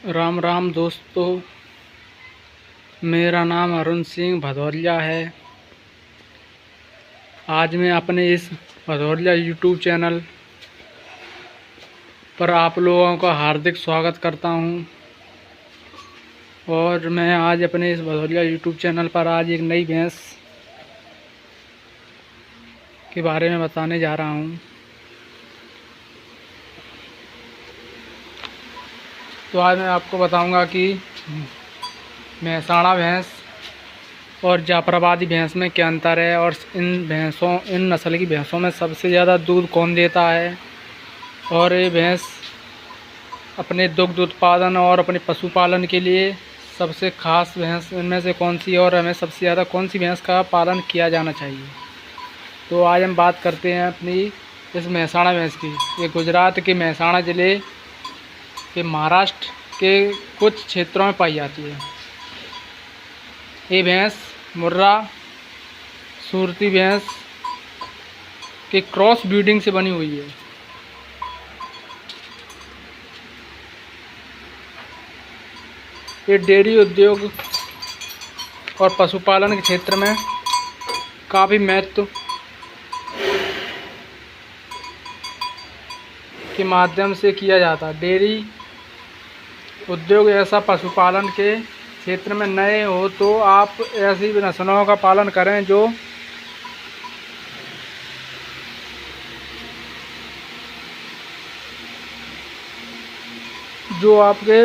राम राम दोस्तों, मेरा नाम अरुण सिंह भदौरिया है। आज मैं अपने इस भदौरिया यूट्यूब चैनल पर आप लोगों का हार्दिक स्वागत करता हूं। और मैं आज अपने इस भदौरिया यूट्यूब चैनल पर आज एक नई भैंस के बारे में बताने जा रहा हूं। तो आज मैं आपको बताऊंगा कि मेहसाणा भैंस और जाफराबादी भैंस में क्या अंतर है और इन नस्ल की भैंसों में सबसे ज़्यादा दूध कौन देता है, और ये भैंस अपने दुग्ध उत्पादन और अपने पशुपालन के लिए सबसे खास भैंस इनमें से कौन सी है और हमें सबसे ज़्यादा कौन सी भैंस का पालन किया जाना चाहिए। तो आज हम बात करते हैं अपनी इस मेहसाणा भैंस की। ये गुजरात के मेहसाणा ज़िले के महाराष्ट्र के कुछ क्षेत्रों में पाई जाती है। ये भैंस मुर्रा सूरती भैंस के क्रॉस ब्रीडिंग से बनी हुई है। ये डेयरी उद्योग और पशुपालन के क्षेत्र में काफ़ी महत्व के माध्यम से किया जाता है। डेयरी उद्योग ऐसा पशुपालन के क्षेत्र में नए हो तो आप ऐसी नस्लों का पालन करें जो आपके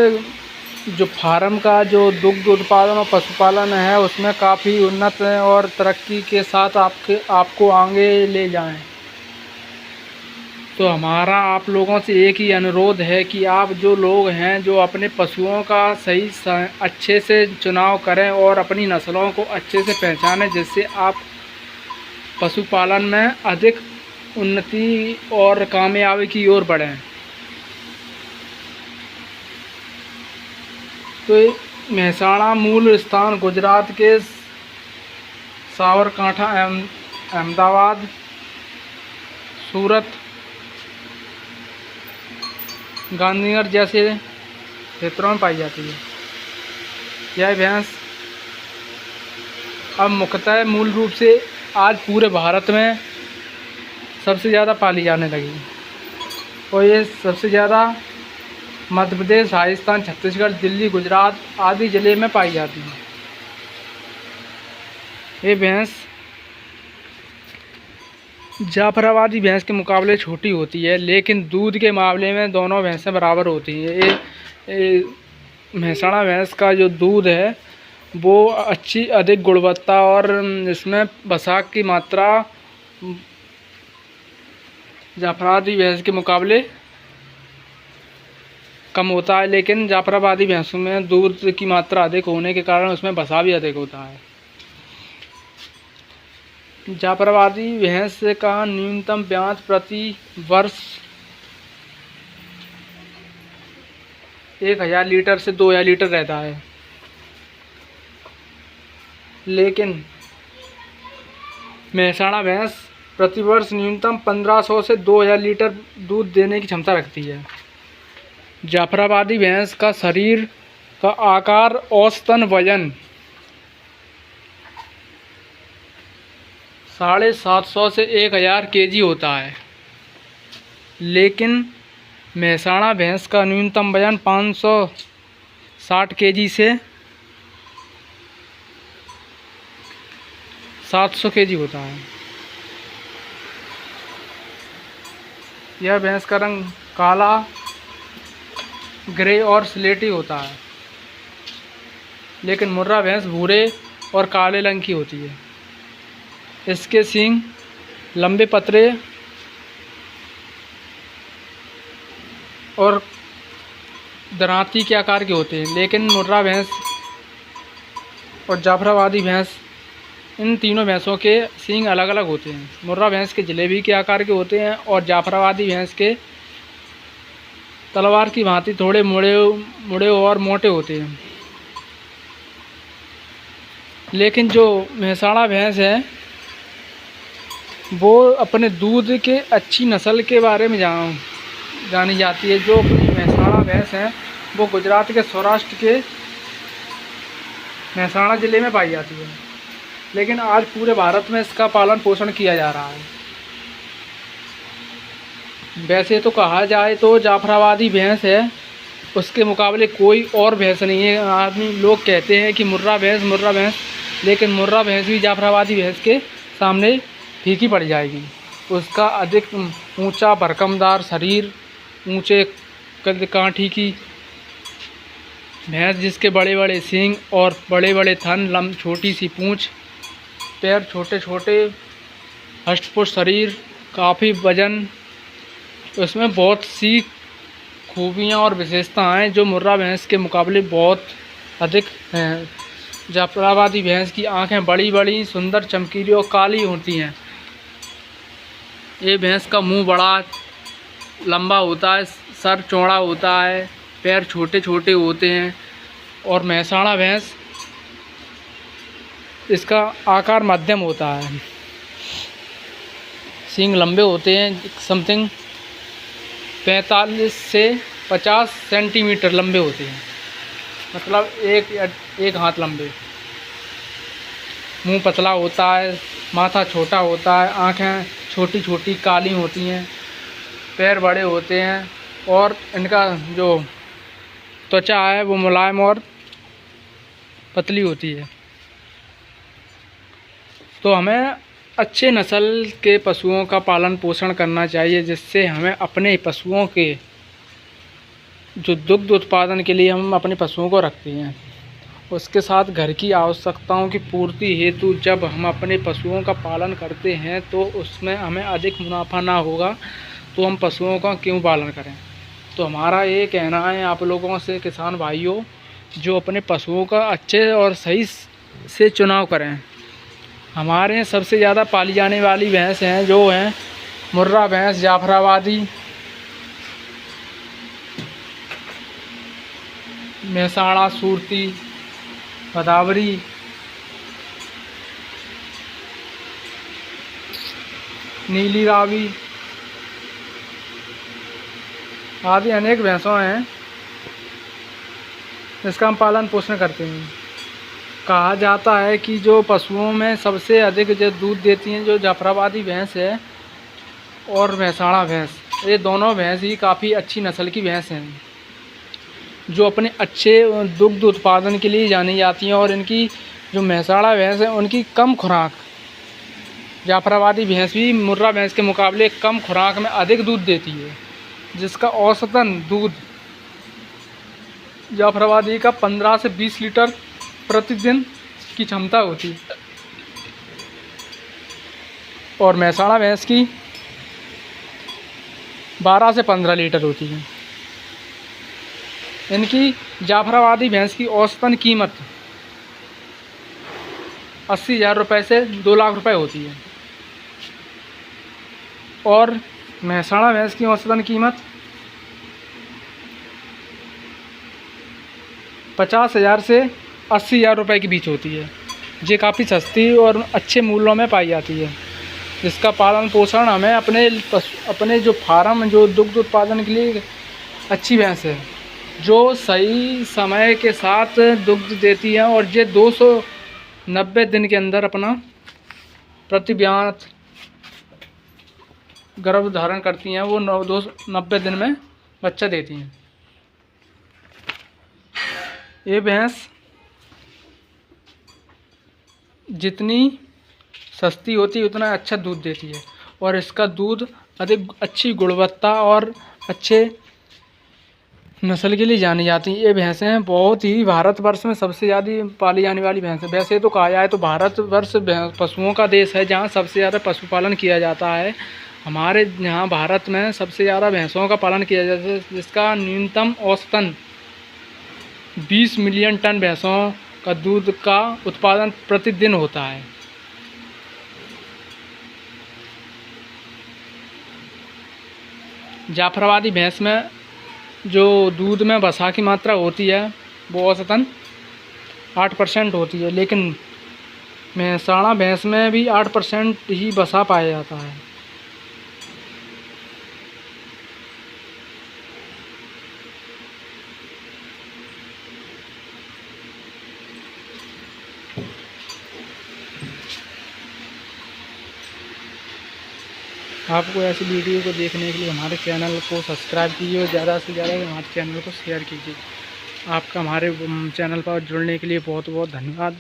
जो फार्म का जो दुग्ध उत्पादन और पशुपालन है उसमें काफ़ी उन्नत है और तरक्की के साथ आपको आगे ले जाएं। तो हमारा आप लोगों से एक ही अनुरोध है कि आप जो लोग हैं जो अपने पशुओं का अच्छे से चुनाव करें और अपनी नस्लों को अच्छे से पहचानें, जिससे आप पशुपालन में अधिक उन्नति और कामयाबी की ओर बढ़ें। तो मेहसाणा मूल स्थान गुजरात के साबरकांठा, अहमदाबाद, सूरत, गांधीनगर जैसे क्षेत्रों में पाई जाती है। यह भैंस अब मुख्यतः मूल रूप से आज पूरे भारत में सबसे ज़्यादा पाली जाने लगी और ये सबसे ज़्यादा मध्य प्रदेश, राजस्थान, छत्तीसगढ़, दिल्ली, गुजरात आदि ज़िले में पाई जाती है। ये भैंस जाफराबादी भैंस के मुकाबले छोटी होती है, लेकिन दूध के मामले में दोनों भैंसें बराबर होती हैं। ये मेहसाणा भैंस का जो दूध है वो अधिक गुणवत्ता और इसमें वसा की मात्रा जाफराबादी भैंस के मुकाबले कम होता है, लेकिन जाफराबादी भैंसों में दूध की मात्रा अधिक होने के कारण उसमें वसा भी अधिक होता है। जाफराबादी भैंस का न्यूनतम ब्याज प्रति वर्ष 1000 लीटर से 2000 लीटर रहता है, लेकिन मेहसाणा भैंस प्रति वर्ष न्यूनतम 1500 से 2000 लीटर दूध देने की क्षमता रखती है। जाफराबादी भैंस का शरीर का आकार औसतन वजन 750 से 1000 केजी होता है, लेकिन मेहसाणा भैंस का न्यूनतम वजन 560 केजी से 700 केजी होता है। यह भैंस का रंग काला, ग्रे और स्लेटी होता है, लेकिन मुर्रा भैंस भूरे और काले रंग की होती है। इसके सींग लंबे, पतले और दरांती के आकार के होते हैं, लेकिन मुर्रा भैंस और जाफराबादी भैंस इन तीनों भैंसों के सींग अलग अलग होते हैं। मुर्रा भैंस के जलेबी के आकार के होते हैं और जाफराबादी भैंस के तलवार की भांति थोड़े मुड़े और मोटे होते हैं। लेकिन जो मेहसाणा भैंस है वो अपने दूध के अच्छी नस्ल के बारे में जानी जाती है। जो अपनी मेहसाणा भैंस है वो गुजरात के सौराष्ट्र के महसाणा ज़िले में पाई जाती है, लेकिन आज पूरे भारत में इसका पालन पोषण किया जा रहा है। वैसे तो कहा जाए तो जाफराबादी भैंस है, उसके मुकाबले कोई और भैंस नहीं है। आदमी लोग कहते हैं कि मुर्रा भैंस, लेकिन मुर्रा भैंस भी जाफराबादी भैंस के सामने फीकी पड़ जाएगी। उसका अधिक ऊंचा भरकमदार शरीर, ऊंचे कद काठी की भैंस, जिसके बड़े बड़े सींग और बड़े बड़े थन, छोटी सी पूंछ, पैर छोटे छोटे, हष्टपुष्ट शरीर, काफ़ी वजन, उसमें बहुत सी खूबियाँ और विशेषताएँ जो मुर्रा भैंस के मुकाबले बहुत अधिक हैं। जाफराबादी भैंस की आंखें बड़ी बड़ी, सुंदर, चमकीली और काली होती हैं। ये भैंस का मुंह बड़ा लंबा होता है, सर चौड़ा होता है, पैर छोटे छोटे होते हैं। और महसाणा भैंस, इसका आकार मध्यम होता है, सींग लंबे होते हैं, समथिंग 45 से 50 सेंटीमीटर लंबे होते हैं, मतलब एक हाथ लंबे। मुंह पतला होता है, माथा छोटा होता है, आँखें छोटी छोटी काली होती हैं, पैर बड़े होते हैं और इनका जो त्वचा है वो मुलायम और पतली होती है। तो हमें अच्छे नस्ल के पशुओं का पालन पोषण करना चाहिए, जिससे हमें अपने पशुओं के जो दुग्ध उत्पादन के लिए हम अपने पशुओं को रखते हैं, उसके साथ घर की आवश्यकताओं की पूर्ति हेतु जब हम अपने पशुओं का पालन करते हैं तो उसमें हमें अधिक मुनाफा ना होगा तो हम पशुओं का क्यों पालन करें। तो हमारा ये कहना है आप लोगों से, किसान भाइयों, जो अपने पशुओं का अच्छे और सही से चुनाव करें। हमारे यहाँ सबसे ज़्यादा पाली जाने वाली भैंस हैं जो हैं मुर्रा भैंस, जाफराबादी, महसाणा, सूरती, भदावरी, नीली रावी आदि अनेक भैंसों हैं जिसका हम पालन पोषण करते हैं। कहा जाता है कि जो पशुओं में सबसे अधिक जो दूध देती हैं जो जाफराबादी भैंस है और महसाणा भैंस, ये दोनों भैंस ही काफ़ी अच्छी नस्ल की भैंस हैं जो अपने अच्छे दुग्ध उत्पादन के लिए जानी जाती हैं। और इनकी जो महसाणा भैंस है उनकी कम खुराक, जाफराबादी भैंस भी मुर्रा भैंस के मुकाबले कम खुराक में अधिक दूध देती है, जिसका औसतन दूध जाफराबादी का 15 से 20 लीटर प्रतिदिन की क्षमता होती है और महसाणा भैंस की 12 से 15 लीटर होती है। इनकी जाफराबादी भैंस की औसतन कीमत 80,000 रुपये से 2 लाख रुपए होती है और महसाणा भैंस की औसतन कीमत 50,000 से 80,000 रुपये के बीच होती है। ये काफ़ी सस्ती और अच्छे मूल्यों में पाई जाती है, जिसका पालन पोषण हमें अपने जो फार्म, जो दुग्ध उत्पादन के लिए अच्छी भैंस है जो सही समय के साथ दुग्ध देती है और ये 290 दिन के अंदर अपना प्रतिव्यात गर्भ धारण करती हैं। वो 290 दिन में बच्चा देती हैं। ये भैंस जितनी सस्ती होती है उतना अच्छा दूध देती है और इसका दूध अधिक अच्छी गुणवत्ता और अच्छे नस्ल के लिए जानी जाती हैं। ये भैंसें बहुत ही भारतवर्ष में सबसे ज़्यादा पाली जाने वाली भैंस है। वैसे तो कहा जाए तो भारतवर्ष पशुओं का देश है, जहाँ सबसे ज़्यादा पशुपालन किया जाता है। हमारे यहाँ भारत में सबसे ज़्यादा भैंसों का पालन किया जाता है, जिसका न्यूनतम औसतन 20 मिलियन टन भैंसों का दूध का उत्पादन प्रतिदिन होता है। जाफराबादी भैंस में जो दूध में वसा की मात्रा होती है वो औसतन 8% होती है, लेकिन महसाणा भैंस में भी 8% ही वसा पाया जाता है। आपको ऐसी वीडियो को देखने के लिए हमारे चैनल को सब्सक्राइब कीजिए और ज़्यादा से ज़्यादा हमारे चैनल को शेयर कीजिए। आपका हमारे चैनल पर जुड़ने के लिए बहुत बहुत धन्यवाद।